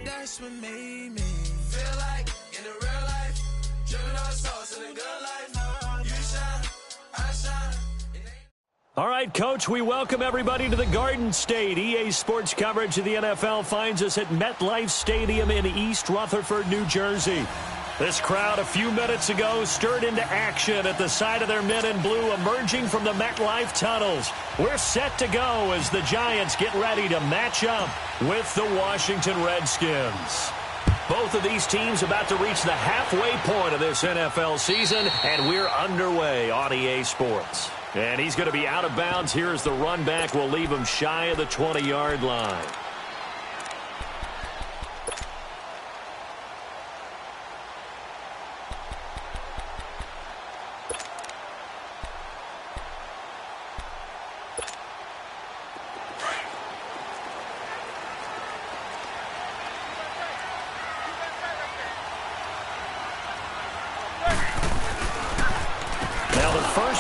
that's what made me feel like in the real life. Driven on sauce in the good life. You shine, I shine. All right, Coach, we welcome everybody to the Garden State. EA Sports coverage of the NFL finds us at MetLife Stadium in East Rutherford, New Jersey. This crowd a few minutes ago stirred into action at the side of their men in blue emerging from the MetLife tunnels. We're set to go as the Giants get ready to match up with the Washington Redskins. Both of these teams about to reach the halfway point of this NFL season, and we're underway on EA Sports. And he's going to be out of bounds here as the run back will leave him shy of the 20-yard line.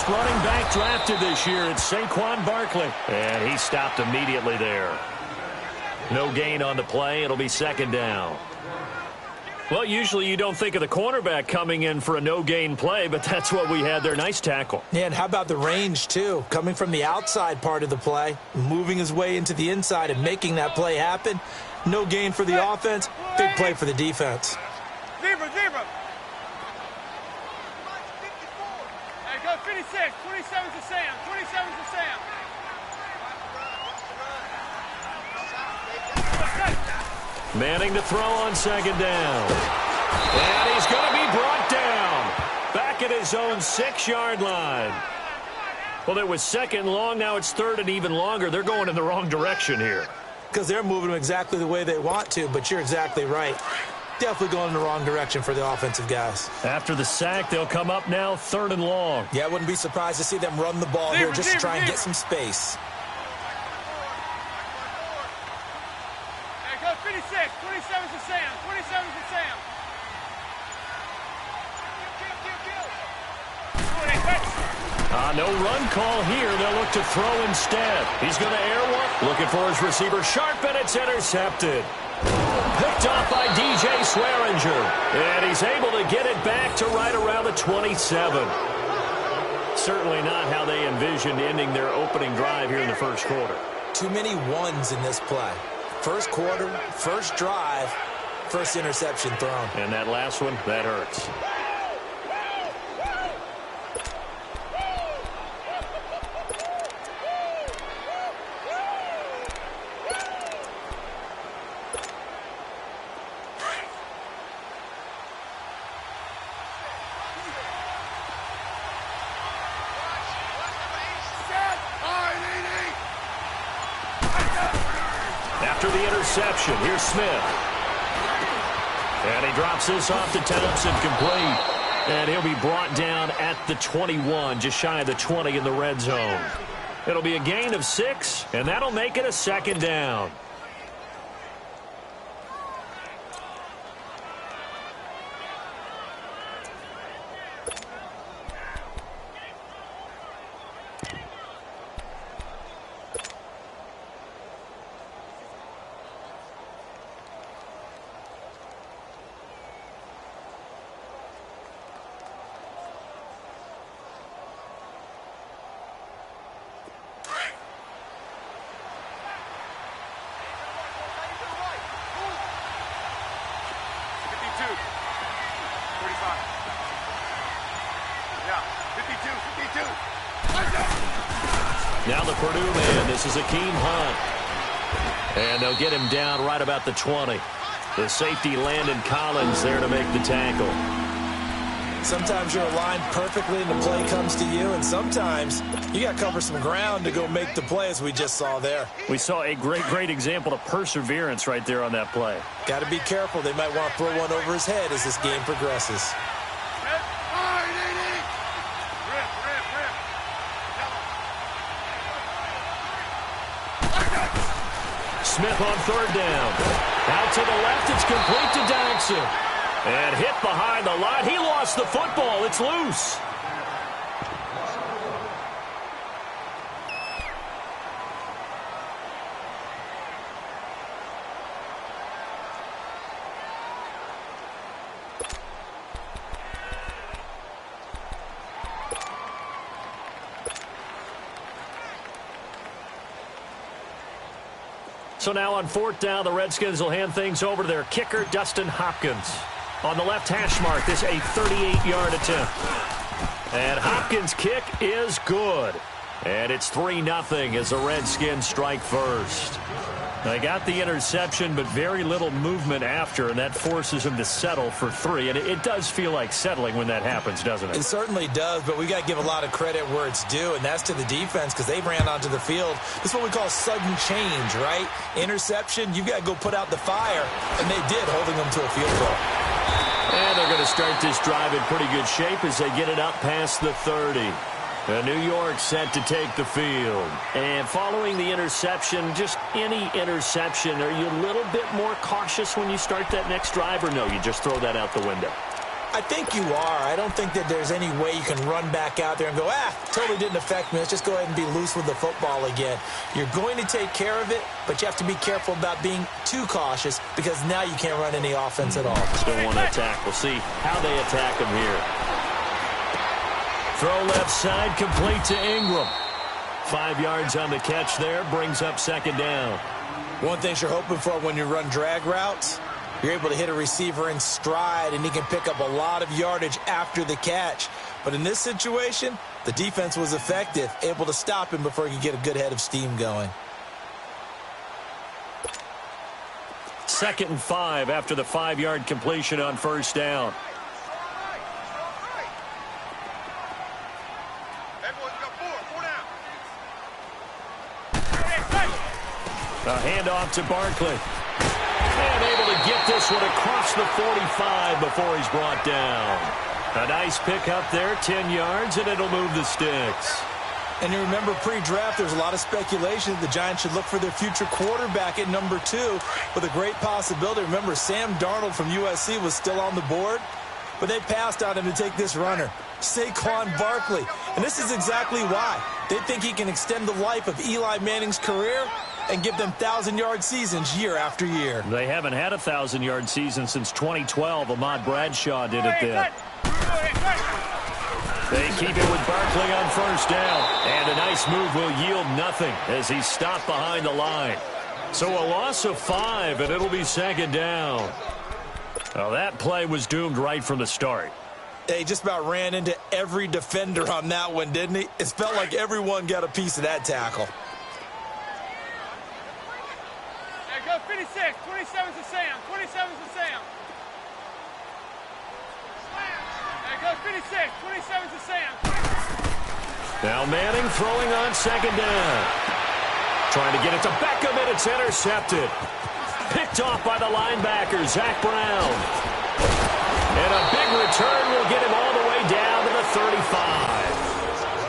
Running back drafted this year, it's Saquon Barkley. And he stopped immediately there. No gain on the play. It'll be second down. Well, usually you don't think of the cornerback coming in for a no-gain play, but that's what we had there. Nice tackle. Yeah, and how about the range, too? Coming from the outside part of the play, moving his way into the inside and making that play happen. No gain for the offense, big play for the defense. Zebra. Hey, go 56. 27 to Sam. 27 to Sam. Manning to throw on second down. And he's going to be brought down. Back at his own 6-yard line. Well, it was second long. Now it's third and even longer. They're going in the wrong direction here. Because they're moving them exactly the way they want to, but you're exactly right. Definitely going in the wrong direction for the offensive guys. After the sack, they'll come up now third and long. Yeah, I wouldn't be surprised to see them run the ball here just to try and get some space. Hey, go 56. 27 to Sam. 27 to Sam. No run call here. They'll look to throw instead. He's going to air one. Looking for his receiver sharp, and it's intercepted. Picked off by DJ Swearinger. And he's able to get it back to right around the 27. Certainly not how they envisioned ending their opening drive here in the first quarter. Too many ones in this play. First quarter, first drive, first interception thrown. And that last one, that hurts. After the interception, here's Smith. And he drops this off to Thompson, complete. And he'll be brought down at the 21, just shy of the 20 in the red zone. It'll be a gain of 6, and that'll make it a second down. Now the Purdue man, this is Akeem Hunt. And they'll get him down right about the 20. The safety Landon Collins there to make the tackle. Sometimes you're aligned perfectly and the play comes to you, and sometimes you got to cover some ground to go make the play, as we just saw there. We saw a great example of perseverance right there on that play. Got to be careful. They might want to throw one over his head as this game progresses. Smith on third down. Out to the left, it's complete to Dodson. And hit behind the line. He lost the football. It's loose. So now on 4th down, the Redskins will hand things over to their kicker, Dustin Hopkins. On the left hash mark, this a 38-yard attempt. And Hopkins' kick is good. And it's 3-0 as the Redskins strike first. They got the interception, but very little movement after, and that forces him to settle for 3. And it does feel like settling when that happens, doesn't it? It certainly does, but we got to give a lot of credit where it's due, and that's to the defense because they ran onto the field. This is what we call sudden change, right? Interception, you've got to go put out the fire, and they did, holding them to a field goal. And they're going to start this drive in pretty good shape as they get it up past the 30. New York set to take the field. And following the interception, just any interception, are you a little bit more cautious when you start that next drive, or no, you just throw that out the window? I think you are. I don't think that there's any way you can run back out there and go, totally didn't affect me. Let's just go ahead and be loose with the football again. You're going to take care of it, but you have to be careful about being too cautious because now you can't run any offense at all. Still want to attack. We'll see how they attack them here. Throw left side, complete to Ingram. 5 yards on the catch there, brings up 2nd down. One thing you're hoping for when you run drag routes, you're able to hit a receiver in stride, and he can pick up a lot of yardage after the catch. But in this situation, the defense was effective, able to stop him before he could get a good head of steam going. 2nd and 5 after the 5-yard completion on 1st down. A handoff to Barkley. And able to get this one across the 45 before he's brought down. A nice pick up there, 10 yards, and it'll move the sticks. And you remember pre-draft, there's a lot of speculation that the Giants should look for their future quarterback at number 2 with a great possibility. Remember, Sam Darnold from USC was still on the board, but they passed on him to take this runner, Saquon Barkley. And this is exactly why. They think he can extend the life of Eli Manning's career and give them 1,000-yard seasons year after year. They haven't had a 1,000-yard season since 2012. Ahmad Bradshaw did it then. They keep it with Barkley on 1st down. And a nice move will yield nothing as he's stopped behind the line. So a loss of 5, and it'll be 2nd down. Well, that play was doomed right from the start. He just about ran into every defender on that one, didn't he? It felt like everyone got a piece of that tackle. Go 56, 27's to Sam, 27's to Sam. There goes 56, 27's to Sam. Now Manning throwing on 2nd down. Trying to get it to Beckham, and it's intercepted. Picked off by the linebacker, Zach Brown. And a big return will get him all the way down to the 35.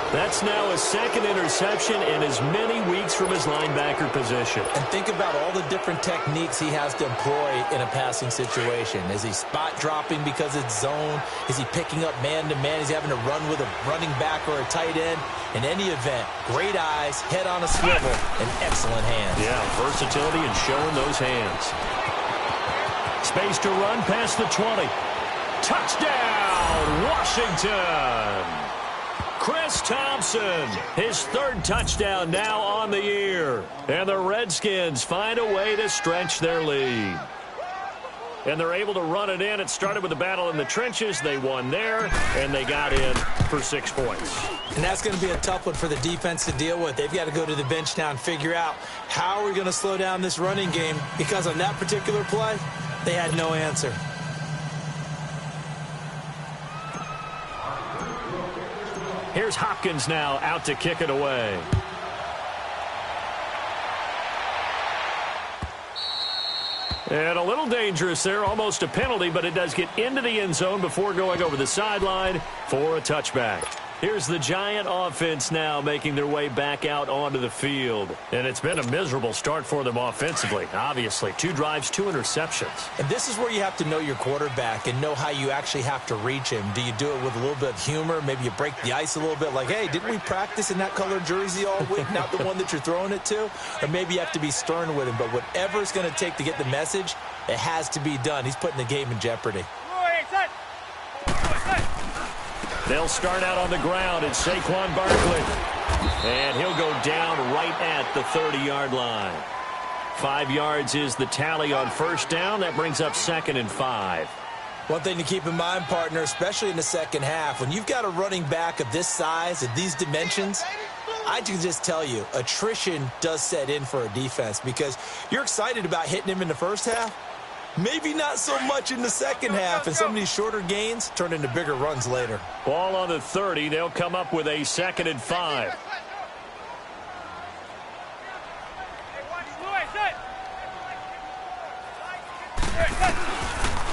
That's now a 2nd interception in as many weeks from his linebacker position. And think about all the different techniques he has to employ in a passing situation. Is he spot dropping because it's zone? Is he picking up man-to-man? Is he having to run with a running back or a tight end? In any event, great eyes, head on a swivel, and excellent hands. Yeah, versatility and showing those hands. Space to run past the 20. Touchdown, Washington! Chris Thompson, his 3rd touchdown now on the year. And the Redskins find a way to stretch their lead. And they're able to run it in. It started with a battle in the trenches. They won there, and they got in for 6 points. And that's going to be a tough one for the defense to deal with. They've got to go to the bench now and figure out how are we going to slow down this running game, because on that particular play, they had no answer. Here's Hopkins now out to kick it away. And a little dangerous there, almost a penalty, but it does get into the end zone before going over the sideline for a touchback. Here's the Giant offense now making their way back out onto the field. And it's been a miserable start for them offensively, obviously. 2 drives, 2 interceptions. And this is where you have to know your quarterback and know how you actually have to reach him. Do you do it with a little bit of humor? Maybe you break the ice a little bit like, hey, didn't we practice in that color jersey all week, not the one that you're throwing it to? Or maybe you have to be stern with him. But whatever it's going to take to get the message, it has to be done. He's putting the game in jeopardy. They'll start out on the ground. It's Saquon Barkley. And he'll go down right at the 30-yard line. 5 yards is the tally on first down. That brings up 2nd and 5. One thing to keep in mind, partner, especially in the second half, when you've got a running back of this size, of these dimensions, I can just tell you, attrition does set in for a defense because you're excited about hitting him in the first half. Maybe not so much in the second half, and some of these shorter gains turn into bigger runs later. Ball on the 30. They'll come up with a 2nd and 5.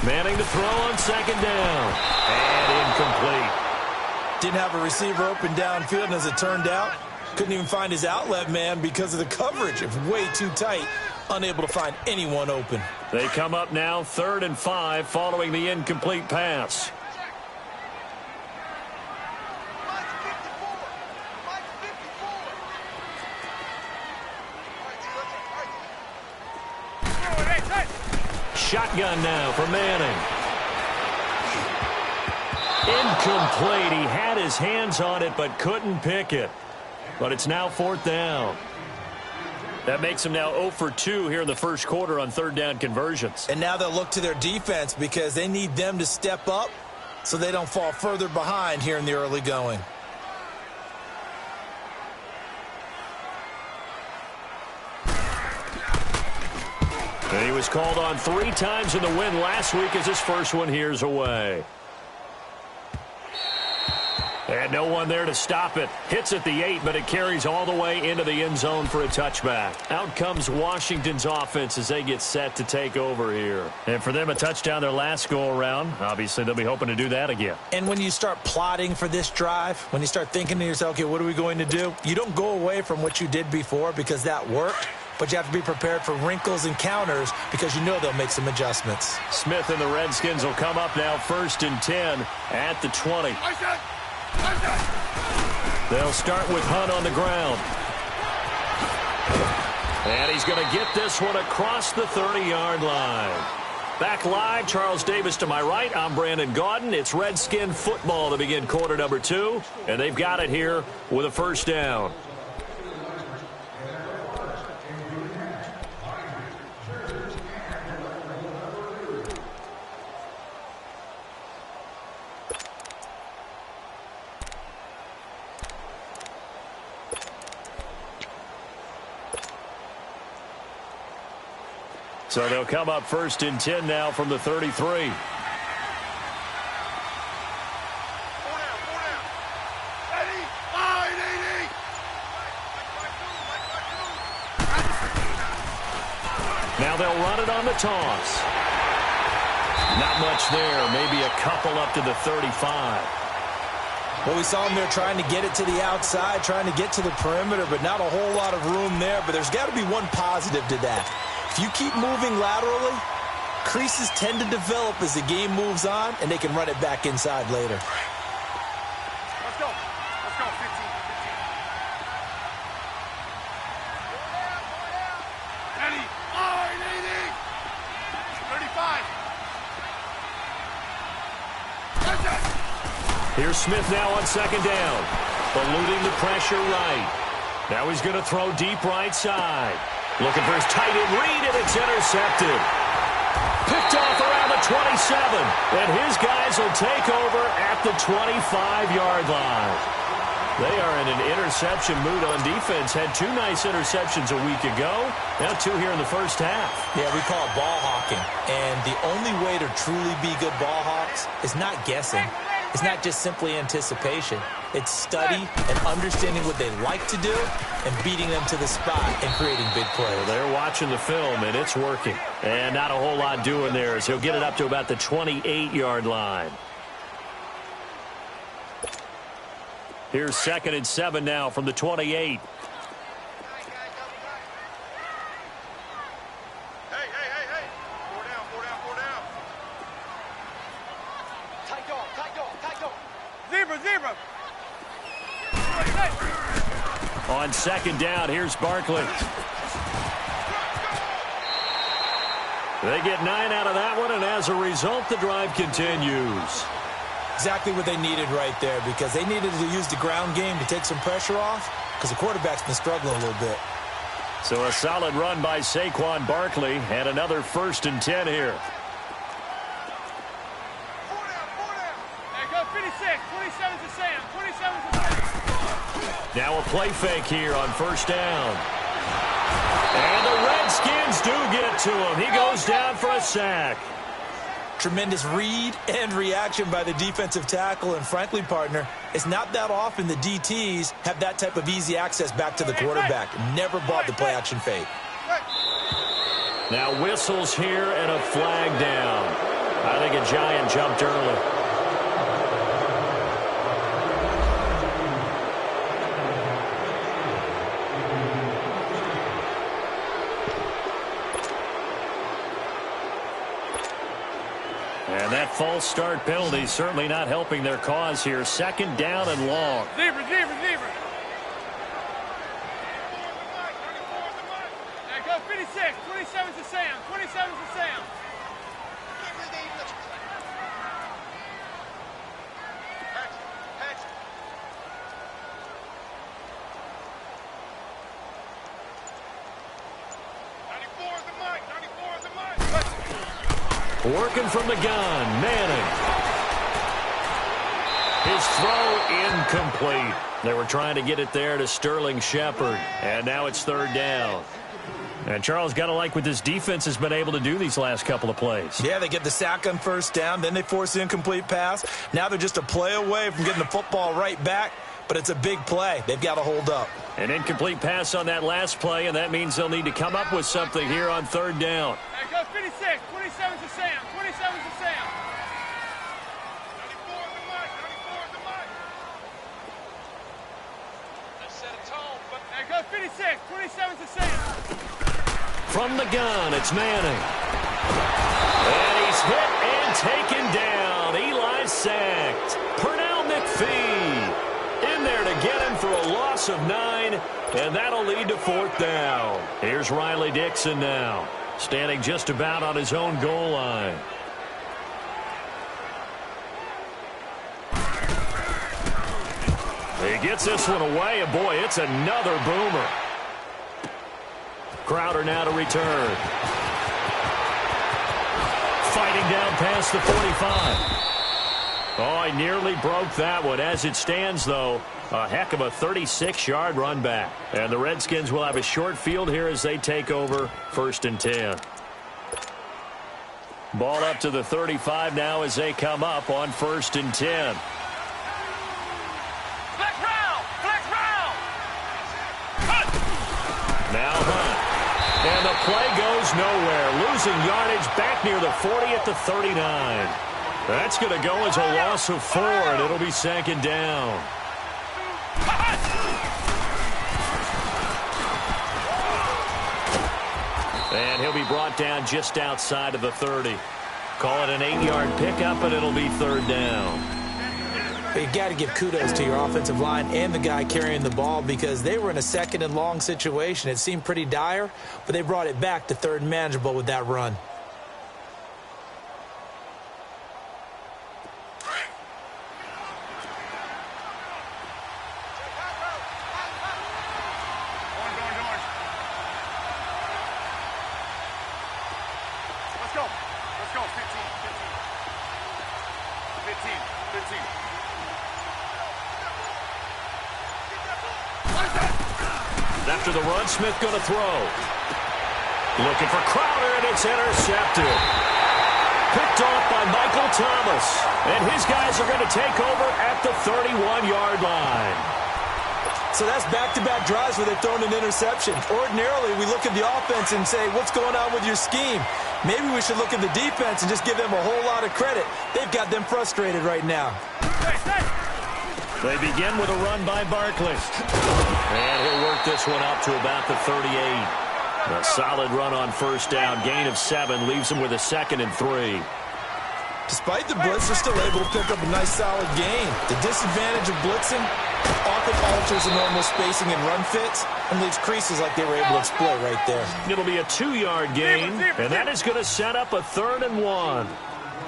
Manning to throw on 2nd down. And incomplete. Didn't have a receiver open downfield, and as it turned out, couldn't even find his outlet man because of the coverage. It was way too tight, unable to find anyone open. They come up now 3rd and 5 following the incomplete pass. Shotgun now for Manning. Incomplete. He had his hands on it but couldn't pick it. But it's now 4th down. That makes him now 0 for 2 here in the first quarter on 3rd down conversions. And now they'll look to their defense because they need them to step up so they don't fall further behind here in the early going. And he was called on 3 times in the win last week as his first one here's away. And no one there to stop it. Hits at the 8, but it carries all the way into the end zone for a touchback. Out comes Washington's offense as they get set to take over here. And for them, a touchdown their last go-around. Obviously, they'll be hoping to do that again. And when you start plotting for this drive, when you start thinking to yourself, okay, what are we going to do? You don't go away from what you did before because that worked. But you have to be prepared for wrinkles and counters because you know they'll make some adjustments. Smith and the Redskins will come up now 1st and 10 at the 20. They'll start with Hunt on the ground. And he's going to get this one across the 30-yard line. Back live, Charles Davis to my right. I'm Brandon Gaudin. It's Redskin football to begin quarter number 2. And they've got it here with a 1st down. So they'll come up 1st and 10 now from the 33. Now they'll run it on the toss. Not much there. Maybe a couple up to the 35. Well, we saw them there trying to get it to the outside, trying to get to the perimeter, but not a whole lot of room there. But there's got to be one positive to that. If you keep moving laterally, creases tend to develop as the game moves on, and they can run it back inside later. Let's go. Let's go. 15. 80. 35. Here's Smith now on 2nd down. Eluding the pressure right. Now he's going to throw deep right side. Looking for his tight end read, and it's intercepted. Picked off around the 27. And his guys will take over at the 25-yard line. They are in an interception mood on defense. Had 2 nice interceptions a week ago. Now 2 here in the first half. Yeah, we call it ball hawking. And the only way to truly be good ball hawks is not guessing. It's not just simply anticipation. It's study and understanding what they like to do and beating them to the spot and creating big plays. Well, they're watching the film, and it's working. And not a whole lot doing there as he'll get it up to about the 28-yard line. Here's 2nd and 7 now from the 28. Zebra. On 2nd down, here's Barkley. They get 9 out of that one, and as a result, the drive continues. Exactly what they needed right there because they needed to use the ground game to take some pressure off because the quarterback's been struggling a little bit. So a solid run by Saquon Barkley and another 1st and 10 here. There goes 56. 27 to Sam. 27 to Sam. Now a play fake here on 1st down. And the Redskins do get to him. He goes down for a sack. Tremendous read and reaction by the defensive tackle. And frankly, partner, it's not that often the DTs have that type of easy access back to the quarterback. Never bought the play-action fake. Now whistles here and a flag down. I think a Giant jumped early. And that false start penalty certainly not helping their cause here. 2nd down and long. Zebra. There goes 56. 27 to Sam. 27 to Sam. Working from the gun, Manning. His throw incomplete. They were trying to get it there to Sterling Shepard, and now it's 3rd down. And Charles, got to like what this defense has been able to do these last couple of plays. Yeah, they get the sack on 1st down, then they force the incomplete pass. Now they're just a play away from getting the football right back, but it's a big play. They've got to hold up. An incomplete pass on that last play, and that means they'll need to come up with something here on 3rd down. There goes 56. 27 to Sam. 27 to Sam. 94 is the mark. 94 is the mark. Let's set a tone. There goes 56. 27 to Sam. From the gun, it's Manning. And he's hit and taken down. Eli sacked. Pernell McPhee in there to get him for a loss of 9, and that'll lead to 4th down. Here's Riley Dixon now, standing just about on his own goal line. He gets this one away, and boy, it's another boomer. Crowder now to return. Fighting down past the 45. Oh, he nearly broke that one. As it stands, though, a heck of a 36-yard run back. And the Redskins will have a short field here as they take over 1st and 10. Ball up to the 35 now as they come up on 1st and 10. Flex round! Now Hunt. And the play goes nowhere. Losing yardage back near the 40 at the 39. That's going to go as a loss of 4, and it'll be 2nd down. And he'll be brought down just outside of the 30. Call it an 8-yard pickup, and it'll be 3rd down. You got to give kudos to your offensive line and the guy carrying the ball because they were in a 2nd and long situation. It seemed pretty dire, but they brought it back to 3rd and manageable with that run. Let's go. 15. After the run, Smith going to throw. Looking for Crowder, and it's intercepted. Picked off by Michael Thomas. And his guys are going to take over at the 31-yard line. So that's back-to-back drives where they've thrown an interception. Ordinarily, we look at the offense and say, what's going on with your scheme? Maybe we should look at the defense and just give them a whole lot of credit. They've got them frustrated right now. They begin with a run by Barkley. And he'll work this one up to about the 38. A solid run on 1st down. Gain of 7 leaves them with a 2nd and 3. Despite the blitz, they're still able to pick up a nice solid gain. The disadvantage of blitzing often alters the normal spacing and run fits and leaves creases like they were able to exploit right there. It'll be a 2-yard gain, and that is going to set up a 3rd and 1.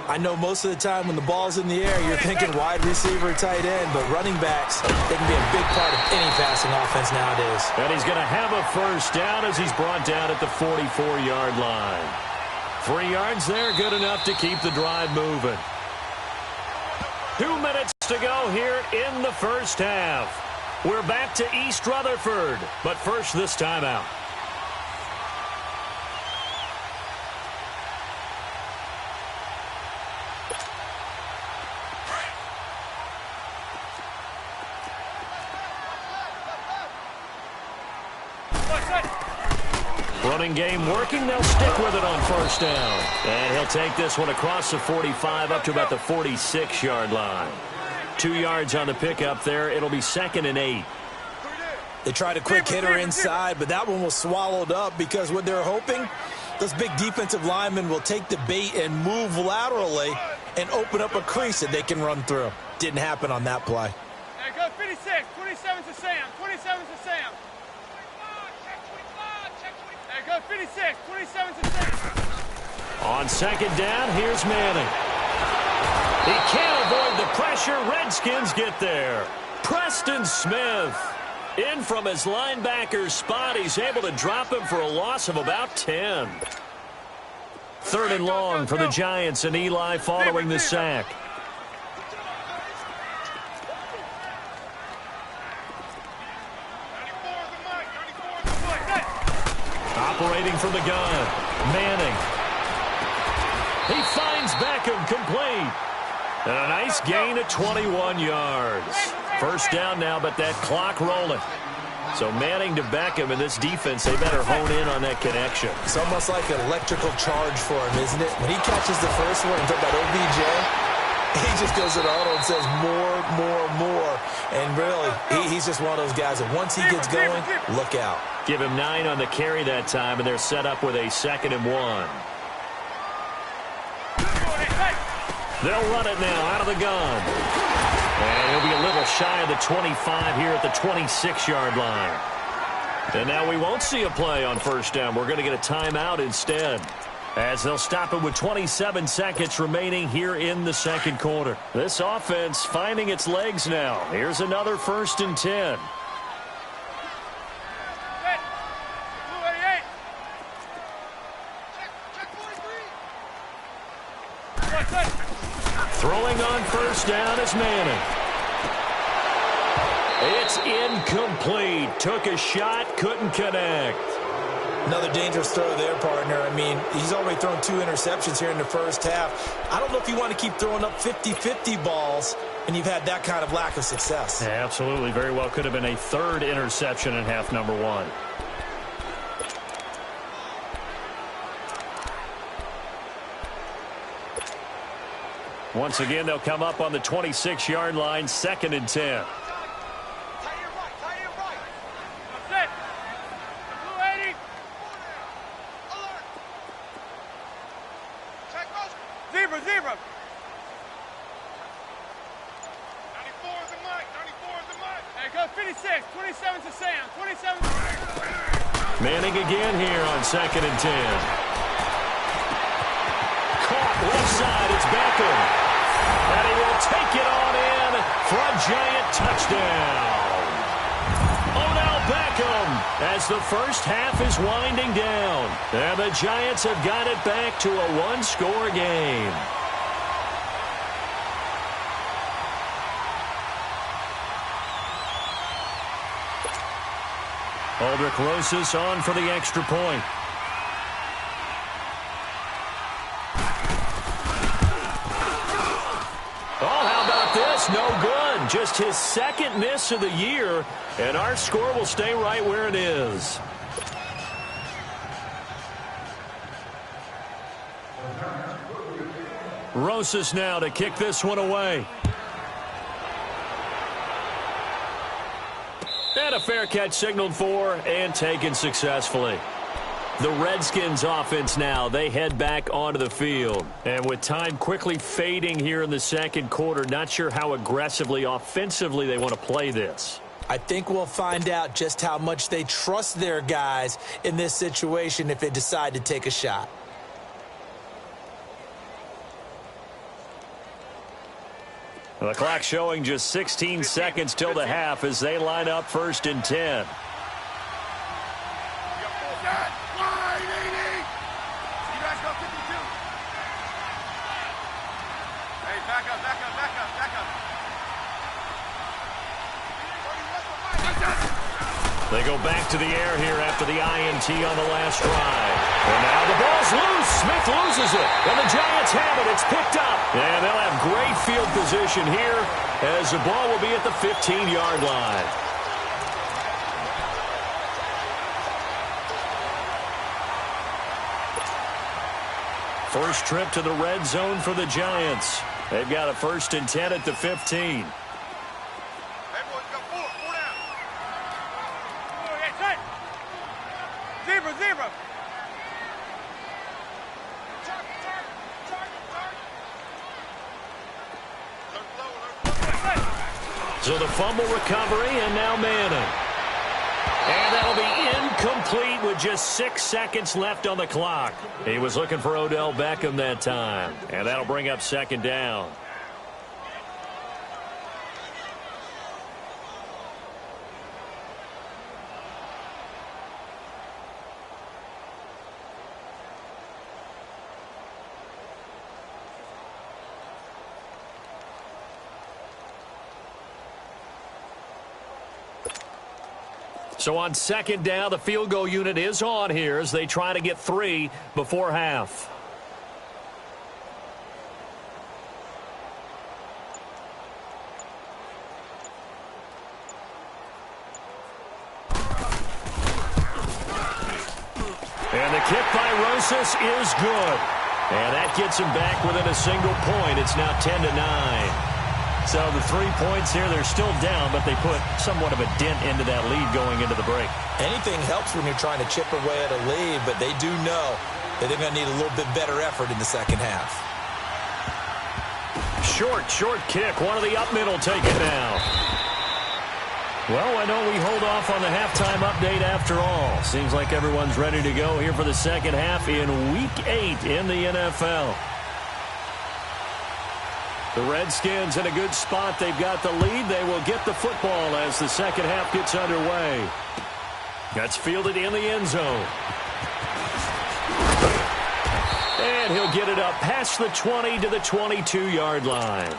I know most of the time when the ball's in the air, you're thinking wide receiver, tight end, but running backs, they can be a big part of any passing offense nowadays. And he's going to have a first down as he's brought down at the 44-yard line. 3 yards there, good enough to keep the drive moving. 2 minutes to go here in the first half. We're back to East Rutherford, but first this timeout. Running game working. They'll stick with it on first down. And he'll take this one across the 45 up to about the 46-yard line. 2 yards on the pickup there. It'll be 2nd and 8. They tried a quick hitter inside, but that one was swallowed up because what they're hoping, those big defensive linemen will take the bait and move laterally and open up a crease that they can run through. Didn't happen on that play. There you go, 56. 27 to Sam. 27 to Sam. There you go, 56. 27 to Sam. On second down, here's Manning. He can't avoid the pressure. Redskins get there. Preston Smith in from his linebacker spot. He's able to drop him for a loss of about 10. 3rd and long for the Giants, and Eli following the sack. Operating from the gun, Manning. He finds Beckham complete. And a nice gain of 21 yards. First down now, but that clock rolling. So Manning to Beckham, and this defense, they better hone in on that connection. It's almost like an electrical charge for him, isn't it? When he catches the first one, talk about OBJ, he just goes to the huddle and says more, more, more. And really, he's just one of those guys that once he gets going, look out. Give him 9 on the carry that time, and they're set up with a 2nd and 1. They'll run it now out of the gun. And he'll be a little shy of the 25 here at the 26-yard line. And now we won't see a play on first down. We're going to get a timeout instead, as they'll stop it with 27 seconds remaining here in the second quarter. This offense finding its legs now. Here's another 1st and 10. Throwing on first down is Manning. It's incomplete. Took a shot, couldn't connect. Another dangerous throw there, partner. I mean, he's already thrown 2 interceptions here in the first half. I don't know if you want to keep throwing up 50-50 balls and you've had that kind of lack of success. Yeah, absolutely. Very well could have been a 3rd interception in half number 1. Once again, they'll come up on the 26-yard line, 2nd and 10. Zebra. 94 is the mic. 94 is the mic. There you go, 56. 27 to Sam. 27 to Sam. Manning again here on 2nd and 10. Caught left side. It's Beckham. And he will take it on in for a giant touchdown. Odell Beckham as the first half is winding down. And the Giants have got it back to a 1-score game. Aldrich Rosas on for the extra point. No good. Just his 2nd miss of the year, and our score will stay right where it is. Rosas now to kick this one away. And a fair catch signaled for and taken successfully. The Redskins offense now, they head back onto the field. And with time quickly fading here in the second quarter, not sure how aggressively, offensively they want to play this. I think we'll find out just how much they trust their guys in this situation if they decide to take a shot. The clock showing just 16 seconds till the half as they line up 1st and 10. They go back to the air here after the INT on the last drive. And now the ball's loose. Smith loses it. And the Giants have it. It's picked up. And they'll have great field position here as the ball will be at the 15-yard line. First trip to the red zone for the Giants. They've got a 1st and 10 at the 15. Zebra. So the fumble recovery, and now Manning. And that'll be incomplete with just 6 seconds left on the clock. He was looking for Odell Beckham that time. And that'll bring up 2nd down. So on 2nd down, the field goal unit is on here as they try to get 3 before half. And the kick by Rosas is good. And that gets him back within a single point. It's now 10-9. So the 3 points here, they're still down, but they put somewhat of a dent into that lead going into the break. Anything helps when you're trying to chip away at a lead, but they do know that they're going to need a little bit better effort in the second half. Short kick. One of the up men will take it now. Well, why don't we hold off on the halftime update after all? Seems like everyone's ready to go here for the second half in Week 8 in the NFL. The Redskins in a good spot. They've got the lead. They will get the football as the second half gets underway. That's fielded in the end zone. And he'll get it up past the 20 to the 22-yard line.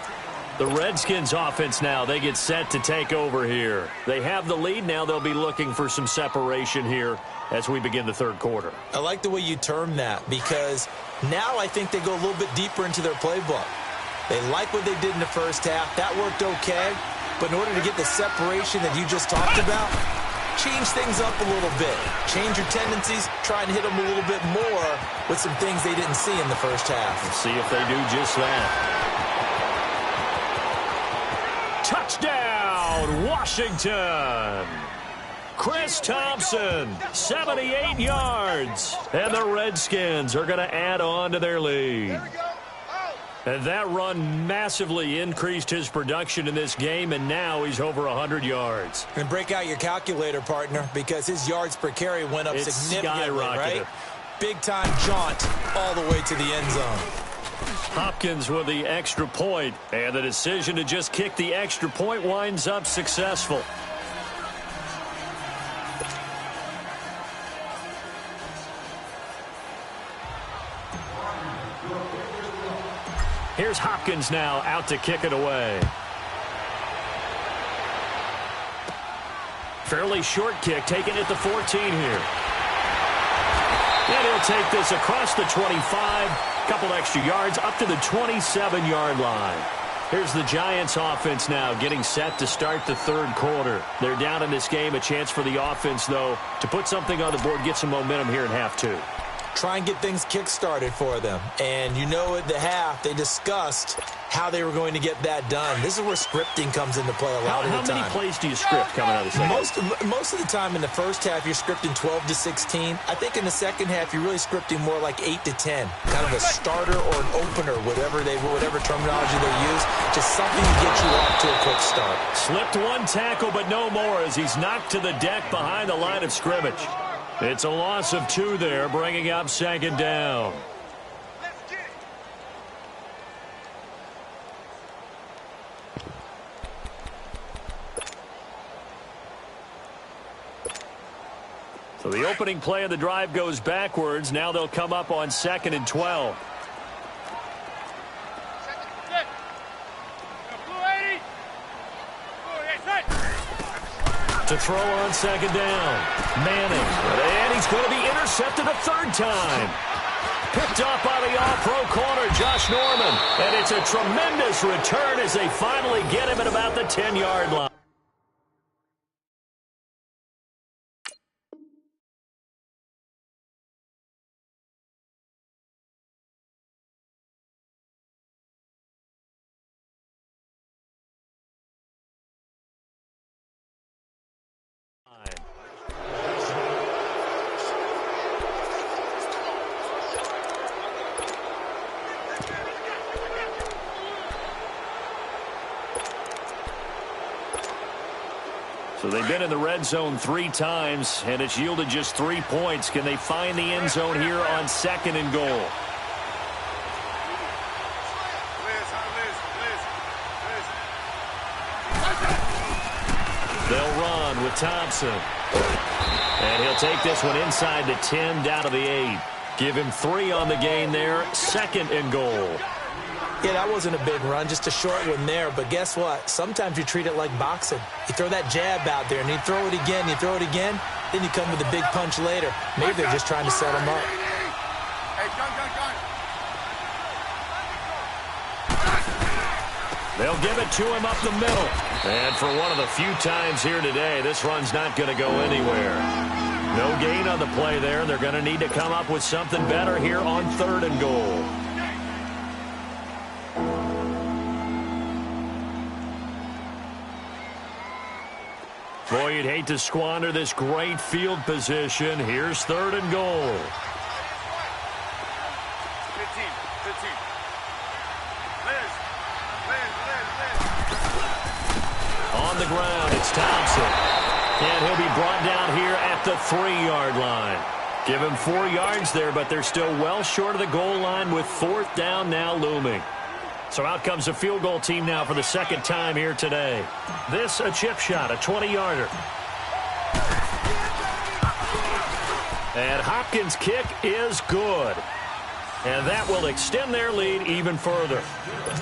The Redskins offense now, they get set to take over here. They have the lead. Now they'll be looking for some separation here as we begin the third quarter. I like the way you term that because now I think they go a little bit deeper into their playbook. They like what they did in the first half. That worked okay. But in order to get the separation that you just talked about, change things up a little bit. Change your tendencies. Try and hit them a little bit more with some things they didn't see in the first half. Let's see if they do just that. Touchdown, Washington. Chris Thompson, 78 yards. And the Redskins are going to add on to their lead. And that run massively increased his production in this game, and now he's over 100 yards. And break out your calculator, partner, because his yards per carry went up significantly, right? Big-time jaunt all the way to the end zone. Hopkins with the extra point, and the decision to just kick the extra point winds up successful. Here's Hopkins now out to kick it away. Fairly short kick, taken at the 14 here. And he'll take this across the 25, couple extra yards, up to the 27-yard line. Here's the Giants offense now getting set to start the third quarter. They're down in this game, a chance for the offense, though, to put something on the board, get some momentum here in half two. Try and get things kick-started for them. And you know at the half, they discussed how they were going to get that done. This is where scripting comes into play a lot of the time. How many plays do you script coming out of the second? Most of the time in the first half, you're scripting 12 to 16. I think in the second half, you're really scripting more like 8 to 10. Kind of a starter or an opener, whatever terminology they use. Just something to get you off to a quick start. Slipped one tackle, but no more as he's knocked to the deck behind the line of scrimmage. It's a loss of 2 there, bringing up second down. So the opening play of the drive goes backwards. Now they'll come up on 2nd and 12. To throw on 2nd down. Manning. And he's going to be intercepted a 3rd time. Picked up by the all-pro corner, Josh Norman. And it's a tremendous return as they finally get him at about the 10-yard line. So they've been in the red zone 3 times, and it's yielded just 3 points. Can they find the end zone here on 2nd and goal? They'll run with Thompson. And he'll take this one inside the 10, down to the 8. Give him 3 on the gain there. 2nd and goal. Yeah, that wasn't a big run, just a short one there. But guess what? Sometimes you treat it like boxing. You throw that jab out there, and you throw it again, then you come with a big punch later. Maybe they're just trying to set him up. Hey, gun. They'll give it to him up the middle. And for one of the few times here today, this run's not going to go anywhere. No gain on the play there. They're going to need to come up with something better here on 3rd and goal. Boy, you'd hate to squander this great field position. Here's 3rd and goal. 15. Liz. On the ground, it's Thompson. And he'll be brought down here at the 3-yard line. Give him 4 yards there, but they're still well short of the goal line with 4th down now looming. So out comes the field goal team now for the 2nd time here today. This a chip shot, a 20-yarder. And Hopkins' kick is good. And that will extend their lead even further.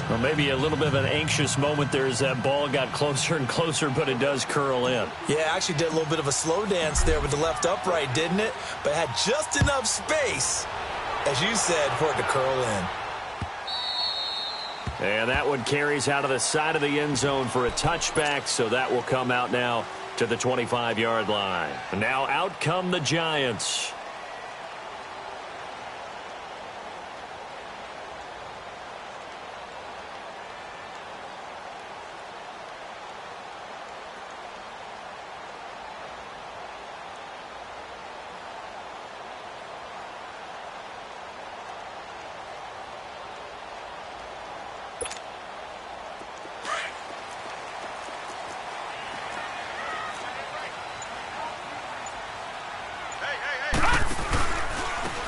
Well, maybe a little bit of an anxious moment there as that ball got closer and closer, but it does curl in. Yeah, actually did a little bit of a slow dance there with the left upright, didn't it? But had just enough space, as you said, for it to curl in. And that one carries out of the side of the end zone for a touchback, so that will come out now to the 25-yard line. And now out come the Giants.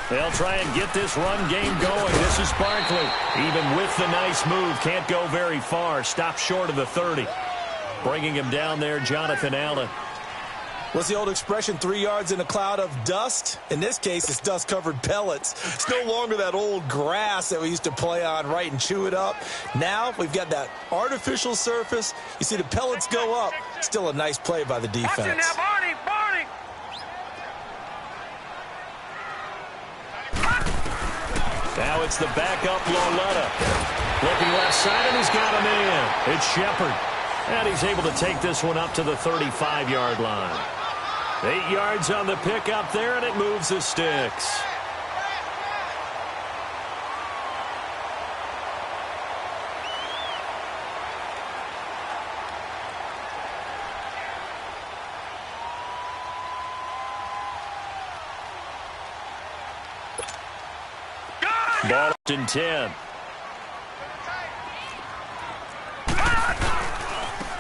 They'll try and get this run game going. This is Barkley. Even with the nice move, can't go very far. Stop short of the 30. Bringing him down there, Jonathan Allen. What's the old expression, 3 yards in a cloud of dust? In this case, it's dust-covered pellets. It's no longer that old grass that we used to play on, right, and chew it up. Now we've got that artificial surface. You see the pellets go up. Still a nice play by the defense. Watch it now, Barney. Now it's the backup Loletta. Looking left side, and he's got a man. It's Shepard. And he's able to take this one up to the 35-yard line. 8 yards on the pickup there, and it moves the sticks. Ball in 10.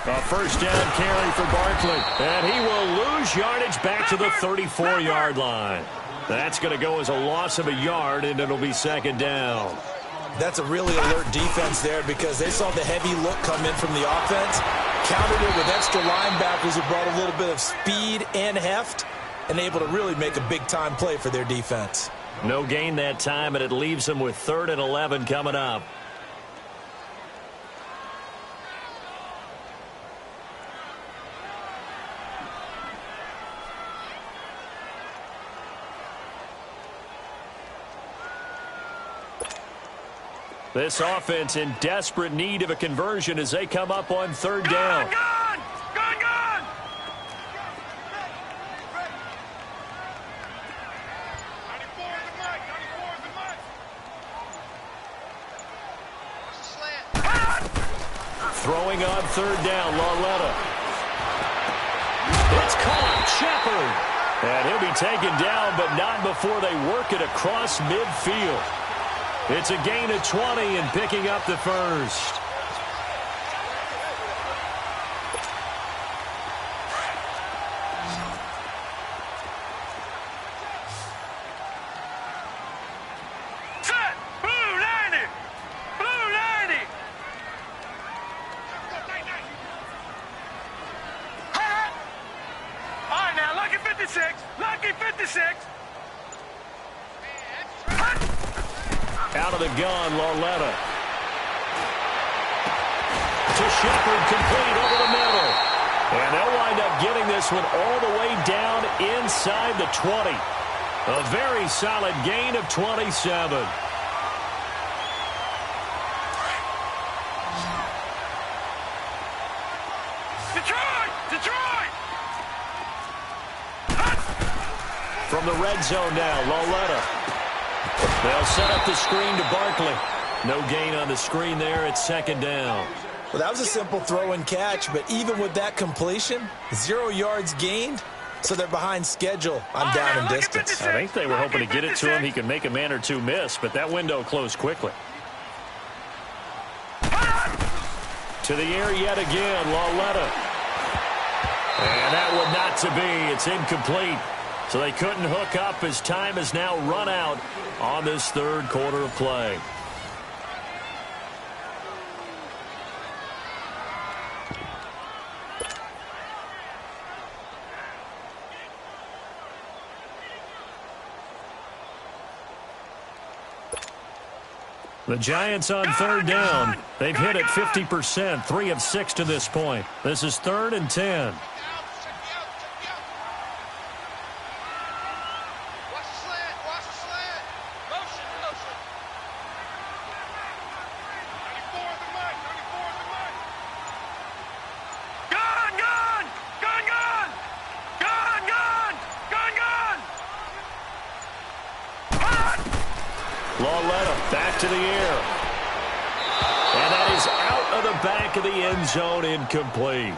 A first down carry for Barkley. And he will lose yardage back to the 34-yard line. That's going to go as a loss of a yard, and it'll be 2nd down. That's a really alert defense there because they saw the heavy look come in from the offense, countered it with extra linebackers who brought a little bit of speed and heft, and able to really make a big-time play for their defense. No gain that time, and it leaves them with 3rd and 11 coming up. This offense in desperate need of a conversion as they come up on 3rd down. Gone! 94 is the mic. 94 is the mic. What's the slant? Throwing on 3rd down, Lauletta. It's caught, Shepard. And he'll be taken down, but not before they work it across midfield. It's a gain of 20 and picking up the first. Set! Blue 90! Blue 90! All right, now, lucky 56. Lucky 56. Out of the gun, Lauletta. To Shepard, complete over the middle. And they'll wind up getting this one all the way down inside the 20. A very solid gain of 27. Detroit! From the red zone now, Lauletta. They'll set up the screen to Barkley. No gain on the screen there at 2nd down. Well, that was a simple throw and catch, but even with that completion, 0 yards gained, so they're behind schedule on down and distance. I think they were hoping to get it to him. He could make a man or two miss, but that window closed quickly. To the air yet again, Lauletta. And that one not to be. It's incomplete. So they couldn't hook up as time has now run out on this 3rd quarter of play. The Giants on 3rd down. They've hit it 50%, 3 of 6 to this point. This is 3rd and 10. Lauletta back to the air. And that is out of the back of the end zone, incomplete.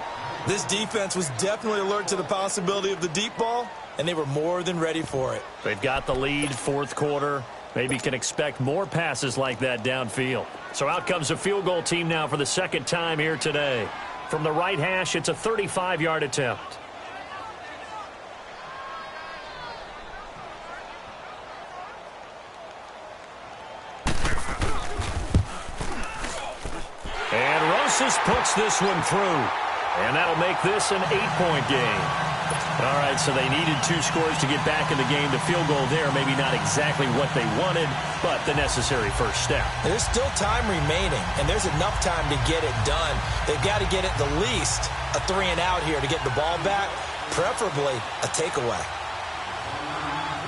This defense was definitely alert to the possibility of the deep ball, and they were more than ready for it. They've got the lead, 4th quarter. Maybe can expect more passes like that downfield. So out comes a field goal team now for the 2nd time here today. From the right hash, it's a 35-yard attempt. And Rosas puts this one through. And that'll make this an 8-point game. All right, so they needed 2 scores to get back in the game. The field goal there, maybe not exactly what they wanted, but the necessary first step. There's still time remaining, and there's enough time to get it done. They've got to get at the least a 3-and-out here to get the ball back, preferably a takeaway.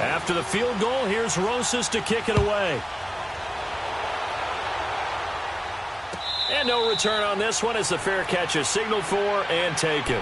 After the field goal, here's Rosas to kick it away. And no return on this one as the fair catch is signaled for and taken.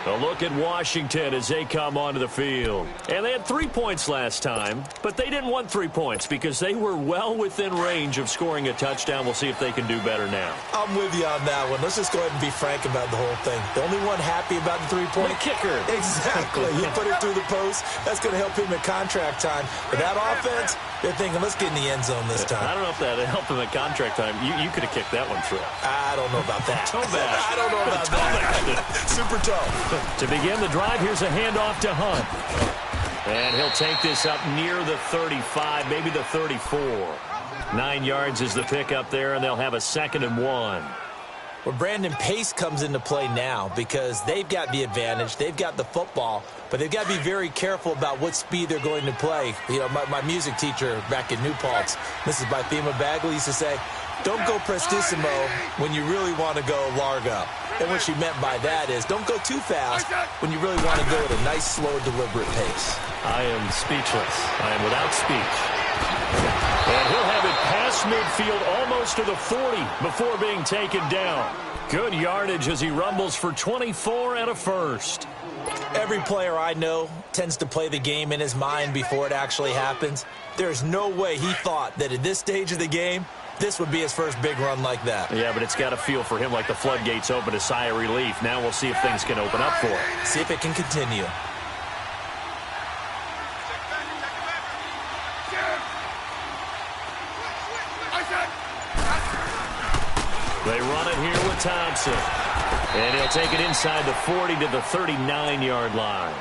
A look at Washington as they come onto the field. And they had 3 points last time, but they didn't want 3 points because they were well within range of scoring a touchdown. We'll see if they can do better now. I'm with you on that one. Let's just go ahead and be frank about the whole thing. The only one happy about the 3-point kicker. Exactly. You put it through the post. That's going to help him at contract time. But that offense, they're thinking, let's get in the end zone this time. I don't know if that helped him at contract time. You could have kicked that one through. I don't know about that. I don't know about that. Super tough. To begin the drive, here's a handoff to Hunt. And he'll take this up near the 35, maybe the 34. 9 yards is the pickup there, and they'll have a 2nd and 1. Well, Brandon, pace comes into play now because they've got the advantage. They've got the football, but they've got to be very careful about what speed they're going to play. You know, my music teacher back in New Paltz, Mrs. Bythema Bagley, used to say, don't go prestissimo when you really want to go largo. And what she meant by that is don't go too fast when you really want to go at a nice, slow, deliberate pace. I am speechless. I am without speech. And he'll have it past midfield almost to the 40 before being taken down. Good yardage as he rumbles for 24 and a first. Every player I know tends to play the game in his mind before it actually happens. There's no way he thought that at this stage of the game, this would be his first big run like that. Yeah, but it's got to feel for him like the floodgates open, a sigh of relief. Now we'll see if things can open up for him. See if it can continue. They run it here with Thompson. And he'll take it inside the 40 to the 39-yard line.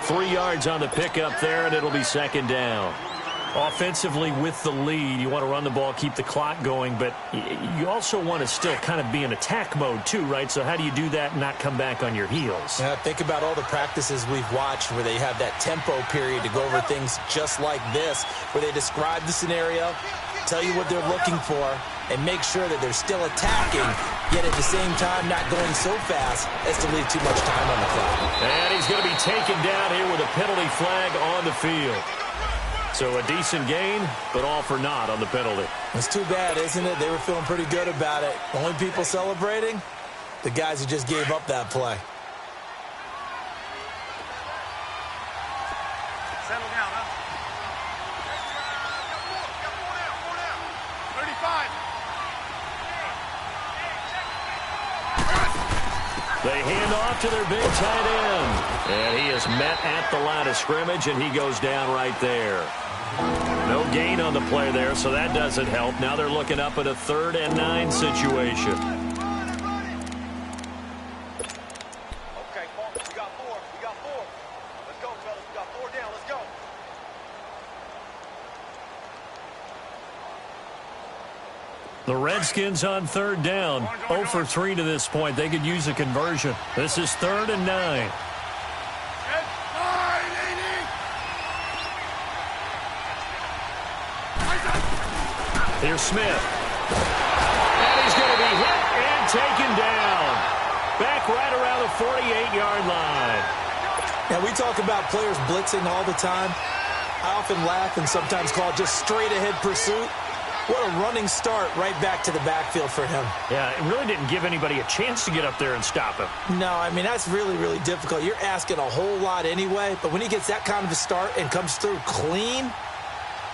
3 yards on the pickup there, and it'll be second down. Offensively with the lead, you want to run the ball, keep the clock going, but you also want to still kind of be in attack mode too, right? So how do you do that and not come back on your heels? Yeah, think about all the practices we've watched where they have that tempo period to go over things just like this, where they describe the scenario, tell you what they're looking for, and make sure that they're still attacking, yet at the same time not going so fast as to leave too much time on the clock. And he's going to be taken down here with a penalty flag on the field. So a decent gain, but all for naught on the penalty. It's too bad, isn't it? They were feeling pretty good about it. Only people celebrating, the guys who just gave up that play. Settle down, huh? 35. They hand off to their big tight end. And he is met at the line of scrimmage, and he goes down right there. No gain on the play there, so that doesn't help. Now they're looking up at a 3rd and 9 situation. Okay, we got 4. We got 4. Let's go, fellas. We got 4 down. Let's go. The Redskins on 3rd down. 0 for 3 to this point. They could use a conversion. This is 3rd and 9. Here's Smith. And he's going to be hit and taken down. Back right around the 48-yard line. Now, we talk about players blitzing all the time. I often laugh and sometimes call it just straight-ahead pursuit. What a running start right back to the backfield for him. Yeah, it really didn't give anybody a chance to get up there and stop him. No, I mean, that's really, really difficult. You're asking a whole lot anyway, but when he gets that kind of a start and comes through clean,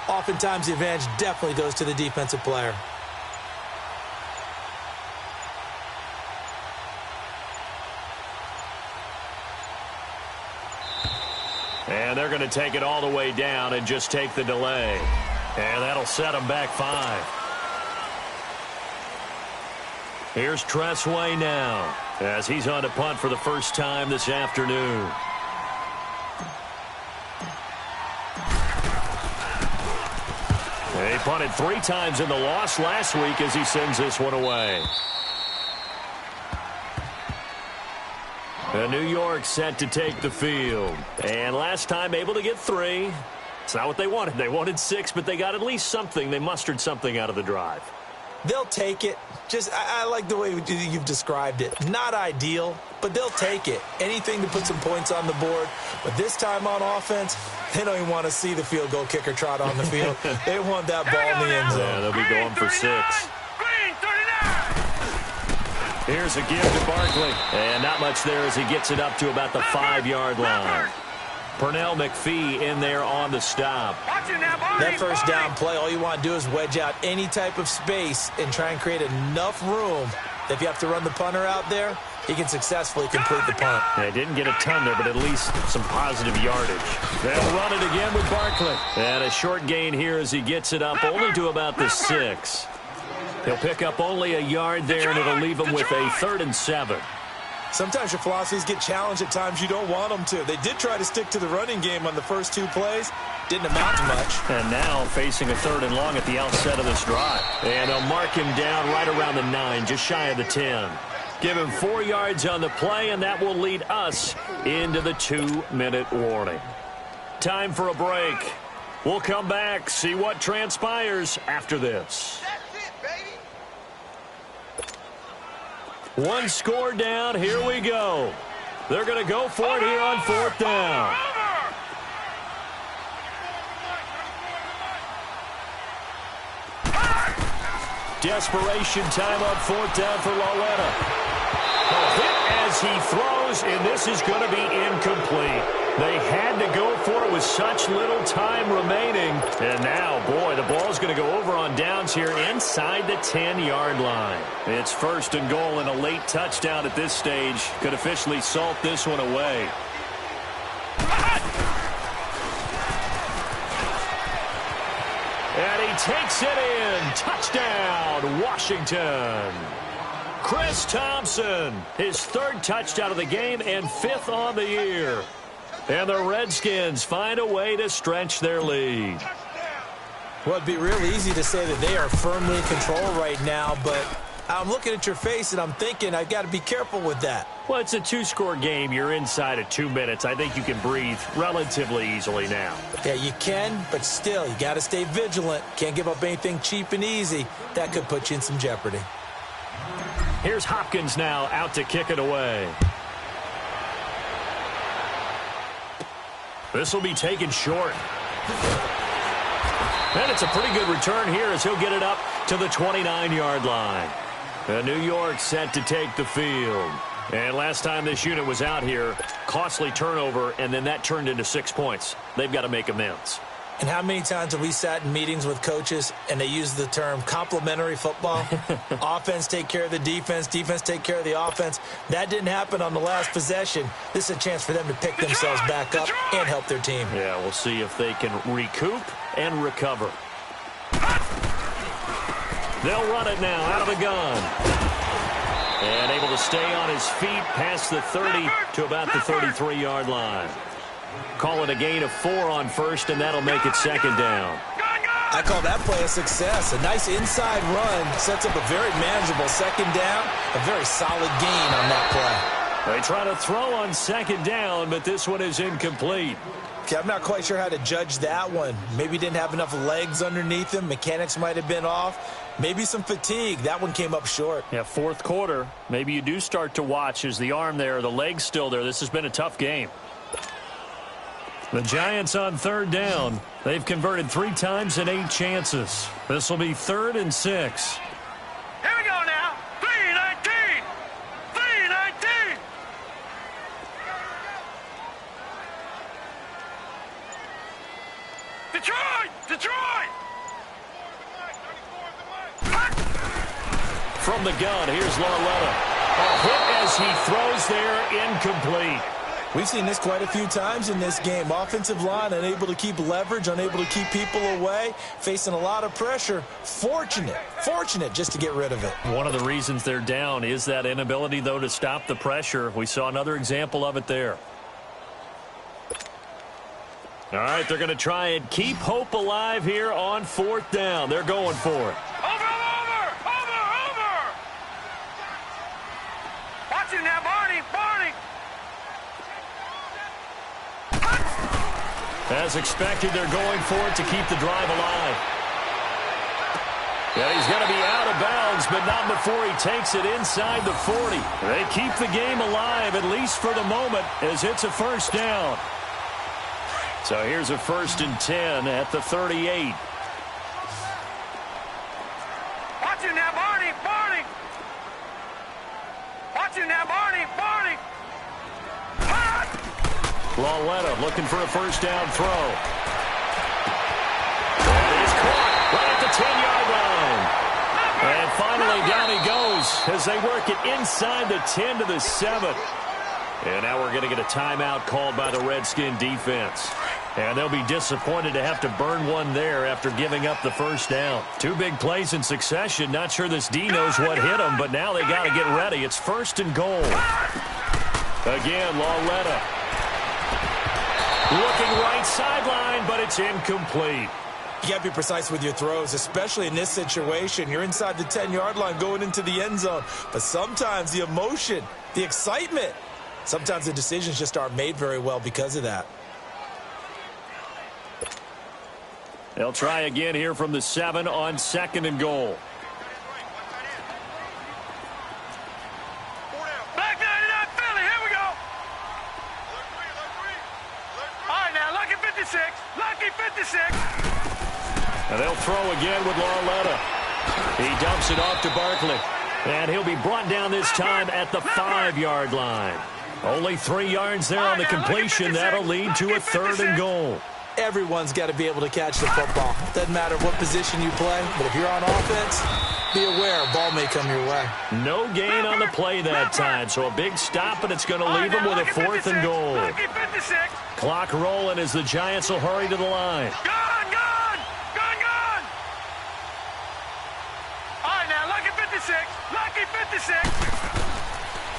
oftentimes the advantage definitely goes to the defensive player. And they're going to take it all the way down and just take the delay. And that'll set them back 5. Here's Tressway now as he's on to punt for the first time this afternoon. He punted 3 times in the loss last week as he sends this one away. New York set to take the field. And last time able to get 3. It's not what they wanted. They wanted 6, but they got at least something. They mustered something out of the drive. They'll take it. I like the way you've described it. Not ideal, but they'll take it. Anything to put some points on the board. But this time on offense, they don't even want to see the field goal kicker trot on the field. They want that ball in the end zone. Yeah, they'll be going for 6. Here's a give to Barkley. And not much there as he gets it up to about the 5-yard line. Pernell McPhee in there on the stop. That first down play, all you want to do is wedge out any type of space and try and create enough room that if you have to run the punter out there, he can successfully complete the punt. Yeah, didn't get a ton there, but at least some positive yardage. They'll run it again with Barkley. And a short gain here as he gets it up only to about the 6. He'll pick up only a yard there, and it'll leave him with a 3rd and 7. Sometimes your philosophies get challenged at times you don't want them to. They did try to stick to the running game on the first 2 plays. Didn't amount to much. And now facing a 3rd and long at the outset of this drive. And they'll mark him down right around the 9, just shy of the 10. Give him 4 yards on the play, and that will lead us into the 2-minute warning. Time for a break. We'll come back, see what transpires after this. That's it, baby. 1 score down. Here we go. They're going to go for it here on 4th down. Desperation time on 4th down for Lauletta. A hit as he throws, and this is going to be incomplete. They had to go for it with such little time remaining. And now, boy, the ball's going to go over on downs here inside the 10-yard line. It's 1st and goal, and a late touchdown at this stage could officially salt this one away. And he takes it in. Touchdown, Washington. Chris Thompson, his 3rd touchdown of the game and 5th on the year. And the Redskins find a way to stretch their lead. Well, it'd be real easy to say that they are firmly in control right now, but I'm looking at your face and I'm thinking I've got to be careful with that. Well, it's a 2-score game. You're inside of 2 minutes. I think you can breathe relatively easily now. Yeah, you can, but still, you got to stay vigilant. Can't give up anything cheap and easy. That could put you in some jeopardy. Here's Hopkins now out to kick it away. This will be taken short. And it's a pretty good return here as he'll get it up to the 29-yard line. And New York set to take the field. And last time this unit was out here, costly turnover, and then that turned into 6 points. They've got to make amends. And how many times have we sat in meetings with coaches and they use the term complementary football? Offense take care of the defense, defense take care of the offense. That didn't happen on the last possession. This is a chance for them to pick themselves back up and help their team. Yeah, we'll see if they can recoup and recover. They'll run it now out of the gun. And able to stay on his feet past the 30 to about the 33-yard line. Call it a gain of 4 on 1st, and that'll make it 2nd down. I call that play a success. A nice inside run sets up a very manageable 2nd down. A very solid gain on that play. They try to throw on 2nd down, but this one is incomplete. Okay, I'm not quite sure how to judge that one. Maybe didn't have enough legs underneath him. Mechanics might have been off. Maybe some fatigue. That one came up short. Yeah, 4th quarter. Maybe you do start to watch. Is the arm there, the leg's still there? This has been a tough game. The Giants on 3rd down. They've converted 3 times in 8 chances. This will be 3rd and 6. Here we go now. 3-19. 3-19. Detroit! Detroit! From the gun, here's Lauletta. A hit as he throws there, incomplete. We've seen this quite a few times in this game. Offensive line unable to keep leverage, unable to keep people away, facing a lot of pressure. Fortunate just to get rid of it. One of the reasons they're down is that inability, though, to stop the pressure. We saw another example of it there. All right, they're going to try and keep hope alive here on 4th down. They're going for it. Over! Watch it now, Barney! As expected, they're going for it to keep the drive alive. Yeah, he's going to be out of bounds, but not before he takes it inside the 40. They keep the game alive, at least for the moment, as it's a 1st down. So here's a 1st and 10 at the 38. Watch it now, Barney! Watch it now, Barney! Lauletta looking for a 1st down throw. And he's caught right at the 10-yard line. And finally down he goes as they work it inside the 10 to the 7. And now we're going to get a timeout called by the Redskin defense. And they'll be disappointed to have to burn one there after giving up the 1st down. 2 big plays in succession. Not sure this D knows what hit them, but now they got to get ready. It's 1st and goal. Again, Lauletta. Looking right sideline, but it's incomplete. You got to be precise with your throws, especially in this situation. You're inside the 10-yard line going into the end zone. But sometimes the emotion, the excitement, sometimes the decisions just aren't made very well because of that. They'll try again here from the 7 on 2nd and goal. Back 99 Philly, here we go. All right, now, Lucky 56. Lucky 56. And they'll throw again with Lauletta. He dumps it off to Barkley. And he'll be brought down this time at the 5-yard line. Only 3 yards there on the completion. That'll lead to a 3rd and goal. Everyone's got to be able to catch the football. Doesn't matter what position you play, but if you're on offense, be aware a ball may come your way. No gain on the play that time, so a big stop, and it's going to leave them with a 4th and goal. Clock rolling as the Giants will hurry to the line. Gone! All right, now, Lucky 56. Lucky 56.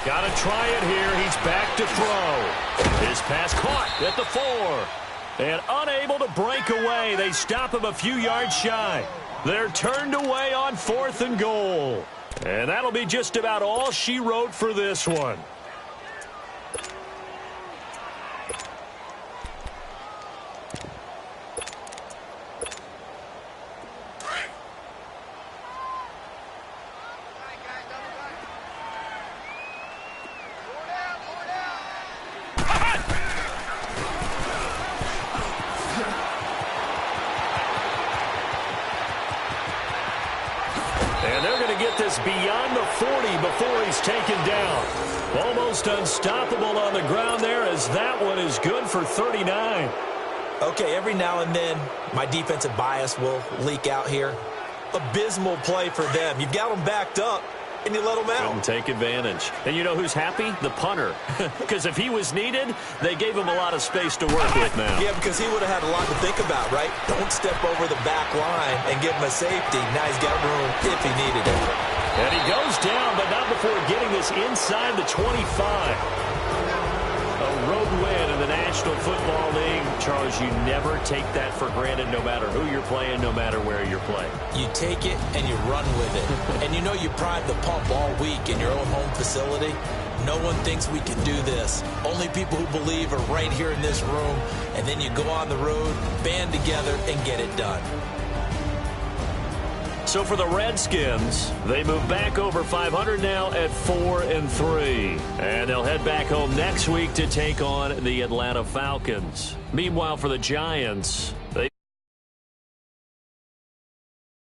Got to try it here. He's back to throw. His pass caught at the 4. And unable to break away. They stop him a few yards shy. They're turned away on 4th and goal. And that'll be just about all she wrote for this one. Beyond the 40 before he's taken down. Almost unstoppable on the ground there as that one is good for 39. Okay, every now and then my defensive bias will leak out here. Abysmal play for them. You've got them backed up, and you let them out. Couldn't take advantage. And you know who's happy? The punter. Because if he was needed, they gave him a lot of space to work with now. Yeah, because he would have had a lot to think about, right? Don't step over the back line and give him a safety. Now he's got room if he needed it. And he goes down, but not before getting this inside the 25. A road win in the National Football League. Charles, you never take that for granted no matter who you're playing, no matter where you're playing. You take it and you run with it. And you know you prime the pump all week in your own home facility. No one thinks we can do this. Only people who believe are right here in this room. And then you go on the road, band together, and get it done. So for the Redskins, they move back over 500 now at 4-3. And they'll head back home next week to take on the Atlanta Falcons. Meanwhile, for the Giants,